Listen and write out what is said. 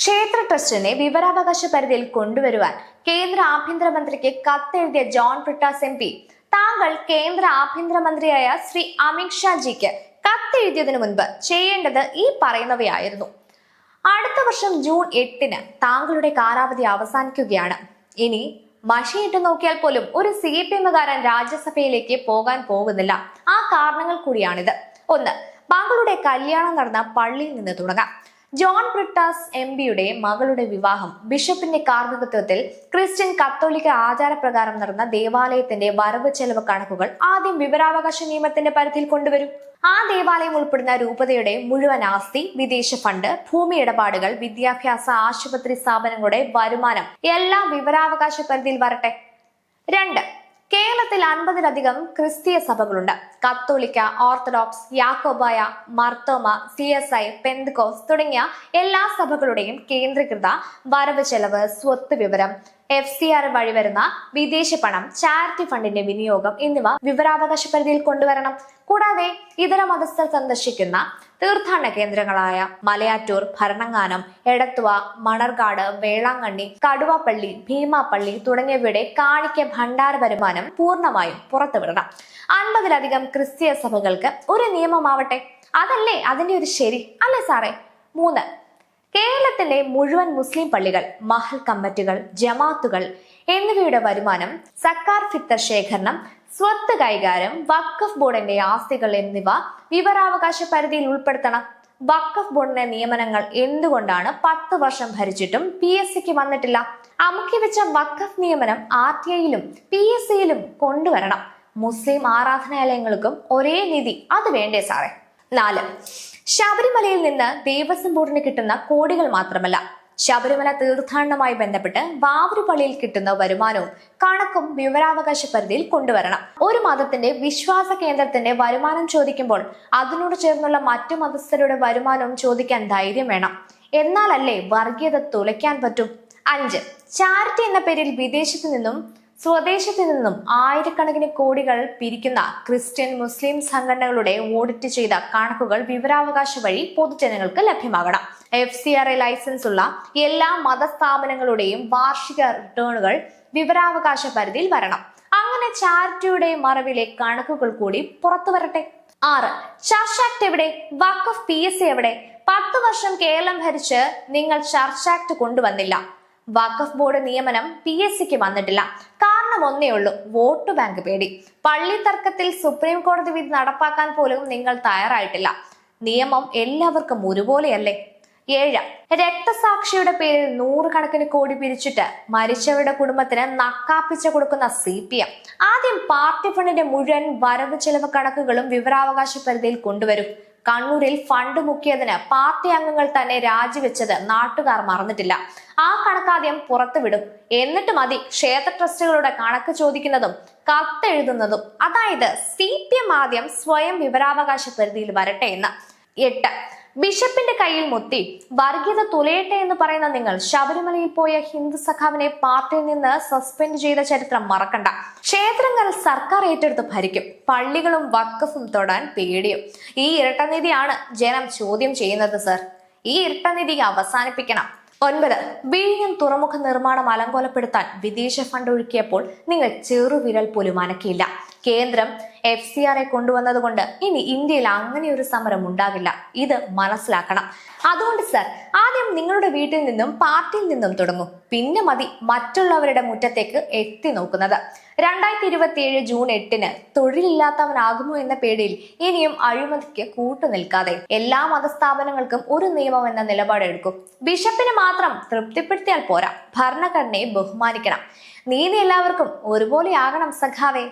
ക്ഷേത്ര ട്രസ്റ്റിനെ വിവരാവകാശ പരിധിയിൽ കൊണ്ടുവരുവാൻ കേന്ദ്ര ആഭ്യന്തരമന്ത്രിക്ക് കത്തെഴുതിയ ജോൺ ബ്രിട്ടാസ് MP താങ്കൾ കേന്ദ്ര ആഭ്യന്തരമന്ത്രിയായ ശ്രീ അമിത് ഷാജിക്ക് കത്തെഴുതിയതിനു മുൻപ് ചെയ്യേണ്ടത് ഈ പറയുന്നവയായിരുന്നു. അടുത്ത വർഷം ജൂൺ 8-ന് താങ്കളുടെ കാലാവധി അവസാനിക്കുകയാണ്. ഇനി മഷിയിട്ട് നോക്കിയാൽ പോലും ഒരു CPM-കാരൻ രാജ്യസഭയിലേക്ക് പോകാൻ പോകുന്നില്ല. ആ കാരണങ്ങൾ കൂടിയാണിത്. 1. താങ്കളുടെ കല്യാണം നടന്ന പള്ളിയിൽ നിന്ന് തുടങ്ങാം. ജോൺ ബ്രിട്ടാസ് MP-യുടെ മകളുടെ വിവാഹം ബിഷപ്പിന്റെ കാർമ്മികത്വത്തിൽ ക്രിസ്ത്യൻ കത്തോലിക്ക ആചാരപ്രകാരം നടന്ന ദേവാലയത്തിന്റെ വരവ് ചെലവ് കണക്കുകൾ ആദ്യം വിവരാവകാശ നിയമത്തിന്റെ പരിധിയിൽ കൊണ്ടുവരും. ആ ദേവാലയം ഉൾപ്പെടുന്ന രൂപതയുടെ മുഴുവൻ ആസ്തി, വിദേശ ഫണ്ട്, ഭൂമി ഇടപാടുകൾ, വിദ്യാഭ്യാസ, ആശുപത്രി സ്ഥാപനങ്ങളുടെ വരുമാനം എല്ലാം വിവരാവകാശ പരിധിയിൽ വരട്ടെ. 2. കേരളത്തിൽ 50-ലധികം ക്രിസ്തീയ സഭകളുണ്ട്. കത്തോലിക്ക, ഓർത്തഡോക്സ്, യാക്കോബായ, മർത്തോമ, CSI, പെന്തക്കോസ് തുടങ്ങിയ എല്ലാ സഭകളുടെയും കേന്ദ്രീകൃത വരവ് ചെലവ്, സ്വത്ത് വിവരം, FCR വഴി വരുന്ന വിദേശ പണം, ചാരിറ്റി ഫണ്ടിന്റെ വിനിയോഗം എന്നിവ വിവരാവകാശ പരിധിയിൽ കൊണ്ടുവരണം. കൂടാതെ ഇതര മതസ്ഥർ സന്ദർശിക്കുന്ന തീർത്ഥാടന കേന്ദ്രങ്ങളായ മലയാറ്റൂർ, ഭരണങ്ങാനം, എടത്തുവ, മണർകാട്, വേളാങ്കണ്ണി, കടുവാപ്പള്ളി, ഭീമാപ്പള്ളി തുടങ്ങിയവയുടെ കാണിക്ക ഭണ്ഡാര വരുമാനം പൂർണ്ണമായും പുറത്തുവിടണം. 50-ലധികം ക്രിസ്തീയ സഭകൾക്ക് ഒരു നിയമമാവട്ടെ. അതല്ലേ അതിന്റെ ഒരു ശരി, അല്ലേ സാറേ? 3. കേരളത്തിലെ മുഴുവൻ മുസ്ലിം പള്ളികൾ, മഹൽ കമ്മിറ്റികൾ, ജമാത്തുകൾ എന്നിവയുടെ വരുമാനം, സക്കാർ ഫിത്തർ ശേഖരണം, സ്വത്ത് കൈകാര്യം, വഖഫ് ബോർഡിന്റെ ആസ്തികൾ എന്നിവ വിവരാവകാശ പരിധിയിൽ ഉൾപ്പെടുത്തണം. വഖഫ് ബോർഡിന്റെ നിയമനങ്ങൾ എന്തുകൊണ്ടാണ് 10 വർഷം ഭരിച്ചിട്ടും PSCക്ക് വന്നിട്ടില്ല? അമുക്കി വെച്ച വഖഫ് നിയമനം RTIയിലും PSCയിലും കൊണ്ടുവരണം. മുസ്ലിം ആരാധനാലയങ്ങൾക്കും ഒരേ നീതി അത് വേണ്ടേ സാറേ? 4. ശബരിമലയിൽ നിന്ന് ദേവസ്വം ബോർഡിന് കിട്ടുന്ന കോടികൾ മാത്രമല്ല, ശബരിമല തീർത്ഥാടനവുമായി ബന്ധപ്പെട്ട് ബാവൂര് പള്ളിയിൽ കിട്ടുന്ന വരുമാനവും കണക്കും വിവരാവകാശ പരിധിയിൽ കൊണ്ടുവരണം. ഒരു മതത്തിന്റെ വിശ്വാസ കേന്ദ്രത്തിന്റെ വരുമാനം ചോദിക്കുമ്പോൾ അതിനോട് ചേർന്നുള്ള മറ്റു മതസ്ഥരുടെ വരുമാനവും ചോദിക്കാൻ ധൈര്യം വേണം. എന്നാലല്ലേ വർഗീയത തുലയ്ക്കാൻ പറ്റും. 5. ചാരിറ്റി എന്ന പേരിൽ വിദേശത്തു നിന്നും സ്വദേശത്തു നിന്നും ആയിരക്കണക്കിന് കോടികൾ പിരിക്കുന്ന ക്രിസ്ത്യൻ, മുസ്ലിം സംഘടനകളുടെ ഓഡിറ്റ് ചെയ്ത കണക്കുകൾ വിവരാവകാശ വഴി പൊതുജനങ്ങൾക്ക് ലഭ്യമാകണം. FCRA ലൈസൻസ് ഉള്ള എല്ലാ മതസ്ഥാപനങ്ങളുടെയും വാർഷിക റിട്ടേണുകൾ വിവരാവകാശ പരിധിയിൽ വരണം. അങ്ങനെ ചാരിറ്റിയുടെ മറവിലെ കണക്കുകൾ കൂടി പുറത്തു വരട്ടെ. 6. ചർച്ച് ആക്ട് എവിടെ? വഖഫ് PSC എവിടെ? 10 വർഷം കേരളം ഭരിച്ച് നിങ്ങൾ ചർച്ച് ആക്ട് കൊണ്ടുവന്നില്ല. വഖഫ് ബോർഡ് നിയമനം PSCക്ക് വന്നിട്ടില്ല. കാരണം ഒന്നേ ഉള്ളൂ, വോട്ട് ബാങ്ക് പേടി. പള്ളി തർക്കത്തിൽ സുപ്രീം കോടതി വിധി നടപ്പാക്കാൻ പോലും നിങ്ങൾ തയ്യാറായിട്ടില്ല. നിയമം എല്ലാവർക്കും ഒരുപോലെയല്ലേ? 7. രക്തസാക്ഷിയുടെ പേരിൽ 100 കണക്കിന് കോടി പിരിച്ചിട്ട് മരിച്ചവരുടെ കുടുംബത്തിന് നക്കാപ്പിച്ച കൊടുക്കുന്ന CPM ആദ്യം പാർട്ടി ഫണ്ടിന്റെ മുഴുവൻ വരവ് ചെലവ് കണക്കുകളും വിവരാവകാശ പരിധിയിൽ കൊണ്ടുവരും. കണ്ണൂരിൽ ഫണ്ട് മുക്കിയതിന് പാർട്ടി അംഗങ്ങൾ തന്നെ രാജിവെച്ചത് നാട്ടുകാർ മറന്നിട്ടില്ല. ആ കണക്കാദ്യം പുറത്തുവിടും. എന്നിട്ട് മതി ക്ഷേത്ര ട്രസ്റ്റുകളുടെ കണക്ക് ചോദിക്കുന്നതും കത്തെഴുതുന്നതും. അതായത് CPM ആദ്യം സ്വയം വിവരാവകാശ പരിധിയിൽ വരട്ടെ എന്ന്. 8. ബിഷപ്പിന്റെ കയ്യിൽ മുത്തി വർഗീയത തുലയട്ടെ എന്ന് പറയുന്ന നിങ്ങൾ ശബരിമലയിൽ പോയ ഹിന്ദു സഖാവിനെ പാർട്ടിയിൽ നിന്ന് സസ്പെൻഡ് ചെയ്ത ചരിത്രം മറക്കണ്ട. ക്ഷേത്രങ്ങൾ സർക്കാർ ഏറ്റെടുത്ത് ഭരിക്കും, പള്ളികളും വഖഫും തൊടാൻ പേടിയും. ഈ ഇരട്ടനീതിയാണ് ജനം ചോദ്യം ചെയ്യുന്നത് സർ. ഈ ഇരട്ടനീതി അവസാനിപ്പിക്കണം. 9. വിഴിഞ്ഞം തുറമുഖ നിർമ്മാണം അലങ്കോലപ്പെടുത്താൻ വിദേശ ഫണ്ട് ഒഴുക്കിയപ്പോൾ നിങ്ങൾ ചെറുവിരൽ പോലും അനക്കിയില്ല. കേന്ദ്രം FCRA കൊണ്ടുവന്നതുകൊണ്ട് ഇനി ഇന്ത്യയിൽ അങ്ങനെ ഒരു സമരം ഉണ്ടാകില്ല. ഇത് മനസ്സിലാക്കണം. അതുകൊണ്ട് സർ, ആദ്യം നിങ്ങളുടെ വീട്ടിൽ നിന്നും പാർട്ടിയിൽ നിന്നും തുടങ്ങും. പിന്നെ മതി മറ്റുള്ളവരുടെ മുറ്റത്തേക്ക് എത്തി നോക്കുന്നത്. 2027 ജൂൺ 8-ന് തൊഴിലില്ലാത്തവനാകുമോ എന്ന പേടിയിൽ ഇനിയും അഴിമതിക്ക് കൂട്ടുനിൽക്കാതെ എല്ലാ മതസ്ഥാപനങ്ങൾക്കും ഒരു നിയമം എന്ന നിലപാടെടുക്കും. ബിഷപ്പിന് മാത്രം തൃപ്തിപ്പെടുത്തിയാൽ പോരാ, ഭരണഘടനയെ ബഹുമാനിക്കണം. നീതി എല്ലാവർക്കും ഒരുപോലെ ആകണം സഖാവേ.